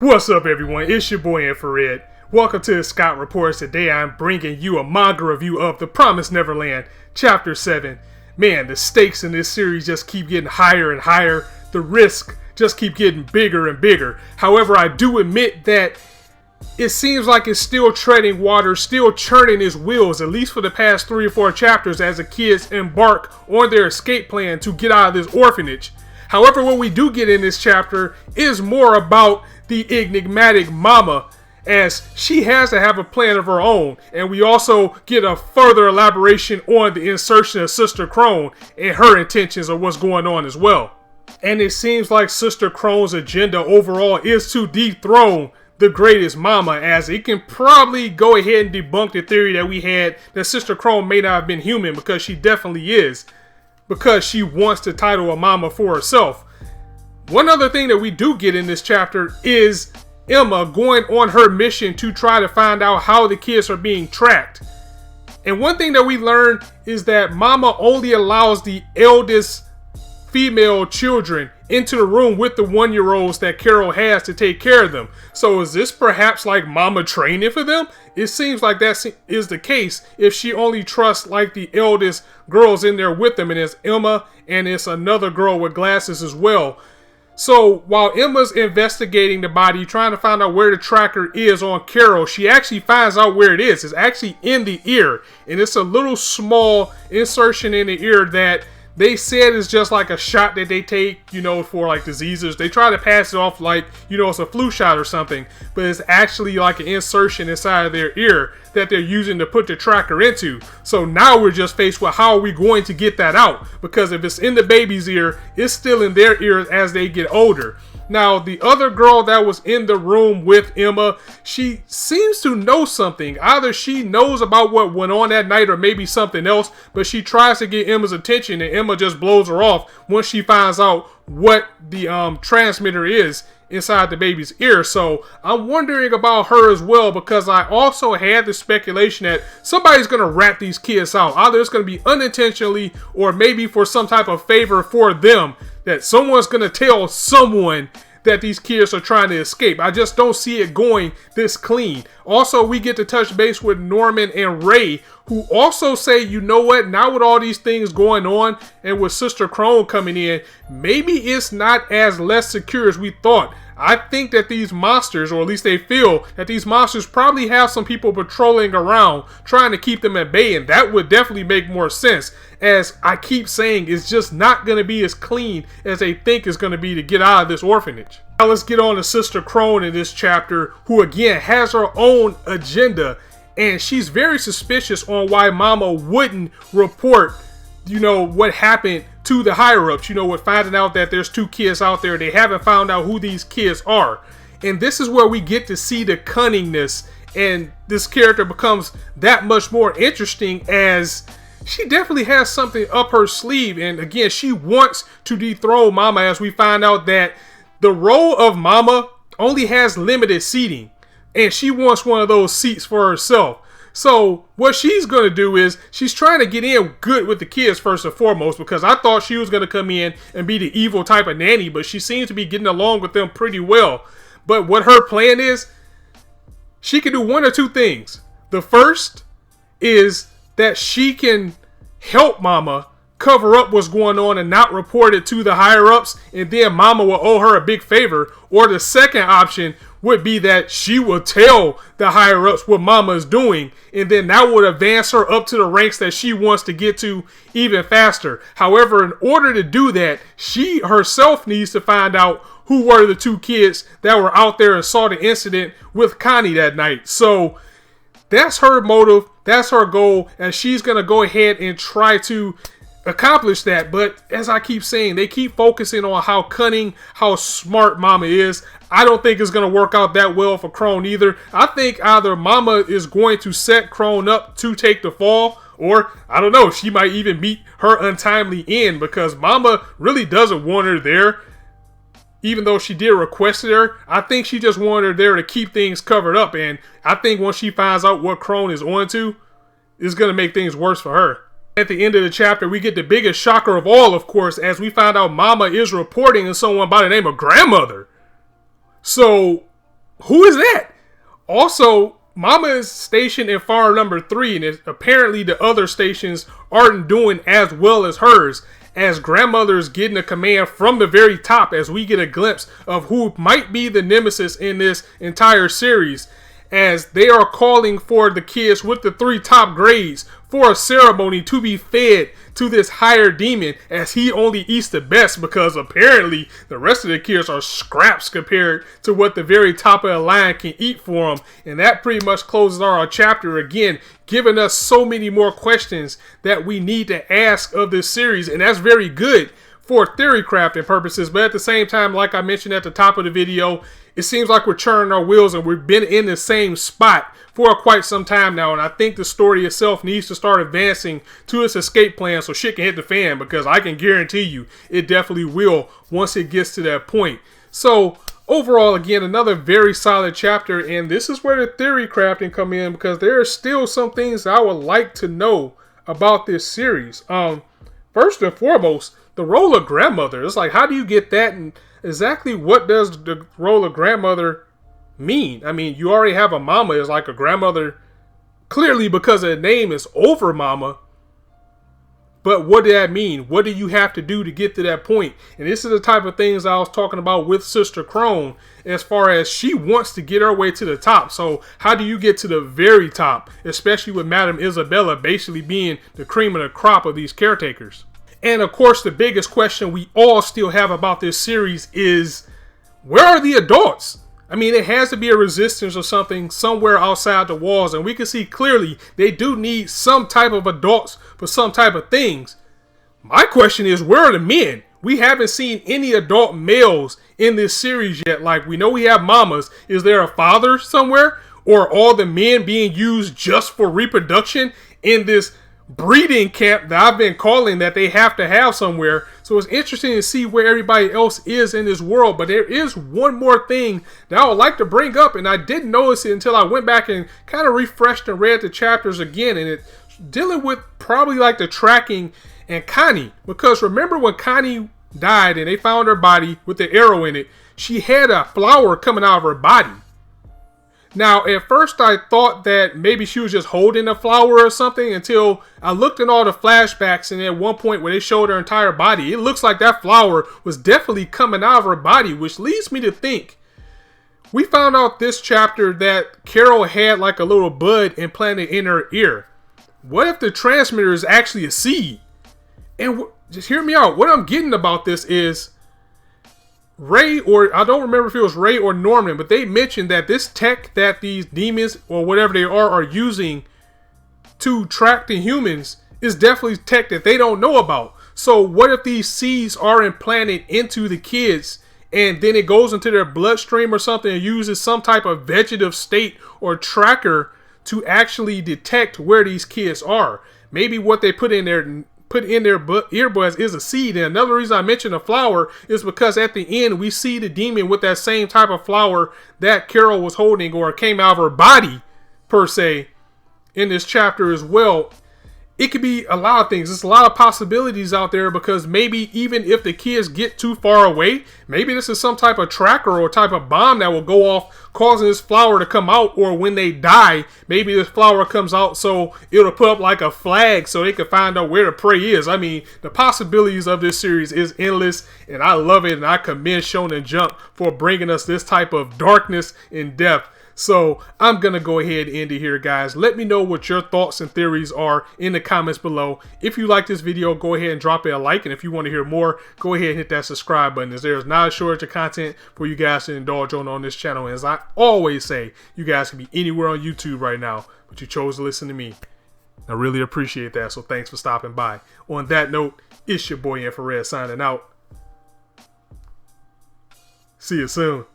What's up, everyone? It's your boy Infrared. Welcome to the Scott Reports. Today I'm bringing you a manga review of The Promised Neverland Chapter 7. Man, the stakes in this series just keep getting higher and higher. The risks just keep getting bigger and bigger. However, I do admit that it seems like it's still treading water, still churning its wheels, at least for the past 3 or 4 chapters as the kids embark on their escape plan to get out of this orphanage. However, what we do get in this chapter is more about the enigmatic mama, as she has to have a plan of her own, and we also get a further elaboration on the insertion of Sister Crone and her intentions of what's going on as well. And it seems like Sister Crone's agenda overall is to dethrone the greatest mama, as it can probably go ahead and debunk the theory that we had that Sister Crone may not have been human, because she definitely is, because she wants the title of mama for herself. One other thing that we do get in this chapter is Emma going on her mission to try to find out how the kids are being tracked. And one thing that we learn is that Mama only allows the eldest female children into the room with the 1-year-olds that Carol has to take care of them. So is this perhaps like Mama training for them? It seems like that is the case if she only trusts like the eldest girls in there with them, and it's Emma and it's another girl with glasses as well. So while Emma's investigating the body, trying to find out where the tracker is on Carol, she actually finds out where it is. It's actually in the ear, and it's a little small insertion in the ear that they said is just like a shot that they take, for like diseases. They try to pass it off like, it's a flu shot or something, but it's actually like an insertion inside of their ear that they're using to put the tracker into. So now we're just faced with how are we going to get that out? Because if it's in the baby's ear, it's still in their ears as they get older. Now, the other girl that was in the room with Emma, she seems to know something. Either she knows about what went on that night or maybe something else, but she tries to get Emma's attention and Emma just blows her off once she finds out what the transmitter is inside the baby's ear. So I'm wondering about her as well, because I also had the speculation that somebody's going to rat these kids out. Either it's going to be unintentionally or maybe for some type of favor for them, that someone's going to tell someone that these kids are trying to escape. I just don't see it going this clean. Also, we get to touch base with Norman and Ray, who also say, you know what, now with all these things going on and with Sister Crone coming in, maybe it's not as less secure as we thought. I think that these monsters, or at least they feel that these monsters probably have some people patrolling around trying to keep them at bay, and that would definitely make more sense. As I keep saying, it's just not going to be as clean as they think it's going to be to get out of this orphanage. Now let's get on to Sister Crone in this chapter, who again has her own agenda, and she's very suspicious on why Mama wouldn't report what happened to the higher-ups, with finding out that there's 2 kids out there. They haven't found out who these kids are. And this is where we get to see the cunningness, and this character becomes that much more interesting, as she definitely has something up her sleeve. And again, she wants to dethrone Mama, as we find out that the role of Mama only has limited seating, and she wants one of those seats for herself. So what she's going to do is she's trying to get in good with the kids first and foremost, because I thought she was going to come in and be the evil type of nanny, but she seems to be getting along with them pretty well. But what her plan is, she can do one or two things. The first is that she can help Mama cover up what's going on and not report it to the higher-ups, and then Mama will owe her a big favor. Or the second option would be that she will tell the higher-ups what Mama is doing, and then that would advance her up to the ranks that she wants to get to even faster. However, in order to do that, she herself needs to find out who were the 2 kids that were out there and saw the incident with Connie that night. So that's her motive, that's her goal, and she's going to go ahead and try to accomplish that. But as I keep saying, they keep focusing on how cunning, how smart Mama is. I don't think it's going to work out that well for Crone either. I think either Mama is going to set Crone up to take the fall, or I don't know, she might even meet her untimely end, because Mama really doesn't want her there. Even though she did request her, I think she just wanted her there to keep things covered up. And I think once she finds out what Crone is on to, it's going to make things worse for her. At the end of the chapter, we get the biggest shocker of all, of course, as we find out Mama is reporting to someone by the name of Grandmother. So who is that? Also, Mama is stationed in farm number 3, and apparently the other stations aren't doing as well as hers, as grandmother is getting a command from the very top as we get a glimpse of who might be the nemesis in this entire series, as they are calling for the kids with the 3 top grades for a ceremony to be fed to this higher demon, as he only eats the best, because apparently the rest of the kids are scraps compared to what the very top of the line can eat for them. And that pretty much closes our chapter, again giving us so many more questions that we need to ask of this series, and that's very good for theory crafting purposes. But at the same time, like I mentioned at the top of the video, it seems like we're churning our wheels and we've been in the same spot for quite some time now, and I think the story itself needs to start advancing to its escape plan so shit can hit the fan, because I can guarantee you it definitely will once it gets to that point. So overall, again, another very solid chapter, and this is where the theory crafting come in, because there are still some things I would like to know about this series. First and foremost, the role of grandmother. It's like, how do you get that, and exactly what does the role of grandmother mean? I mean, you already have a mama as like a grandmother, clearly because the name is over mama. But what did that mean? What do you have to do to get to that point? And this is the type of things I was talking about with Sister Crone, as far as she wants to get her way to the top. So how do you get to the very top, especially with Madame Isabella basically being the cream of the crop of these caretakers? And of course, the biggest question we all still have about this series is, where are the adults? I mean, it has to be a resistance or something somewhere outside the walls, and we can see clearly they do need some type of adults for some type of things. My question is, where are the men? We haven't seen any adult males in this series yet. Like, we know we have mamas. Is there a father somewhere? Or are all the men being used just for reproduction in this breeding camp that I've been calling that they have to have somewhere? So it's interesting to see where everybody else is in this world. But there is one more thing that I would like to bring up, and I didn't notice it until I went back and kind of refreshed and read the chapters again, and it's dealing with probably like the tracking and Connie. Because remember when Connie died and they found her body with the arrow in it, she had a flower coming out of her body. Now, at first I thought that maybe she was just holding a flower or something, until I looked at all the flashbacks, and at one point where they showed her entire body, it looks like that flower was definitely coming out of her body, which leads me to think, we found out this chapter that Carol had like a little bud implanted in her ear. What if the transmitter is actually a seed? And just hear me out. What I'm getting about this is, Ray, or I don't remember if it was Ray or Norman, but they mentioned that this tech that these demons or whatever they are using to track the humans is definitely tech that they don't know about. So what if these seeds are implanted into the kids, and then it goes into their bloodstream or something, and uses some type of vegetative state or tracker to actually detect where these kids are? Maybe what they put in their earbuds is a seed. And another reason I mentioned a flower is because at the end we see the demon with that same type of flower that Carol was holding, or came out of her body per se, in this chapter as well. It could be a lot of things. There's a lot of possibilities out there, because maybe even if the kids get too far away, maybe this is some type of tracker or type of bomb that will go off, causing this flower to come out. Or when they die, maybe this flower comes out so it'll put up like a flag so they can find out where the prey is. I mean, the possibilities of this series is endless, and I love it, and I commend Shonen Jump for bringing us this type of darkness and depth. So I'm going to go ahead and end it here, guys. Let me know what your thoughts and theories are in the comments below. If you like this video, go ahead and drop it a like. And if you want to hear more, go ahead and hit that subscribe button, as there's not a shortage of content for you guys to indulge on this channel. And as I always say, you guys can be anywhere on YouTube right now, but you chose to listen to me. I really appreciate that. So thanks for stopping by. On that note, it's your boy Infrared signing out. See you soon.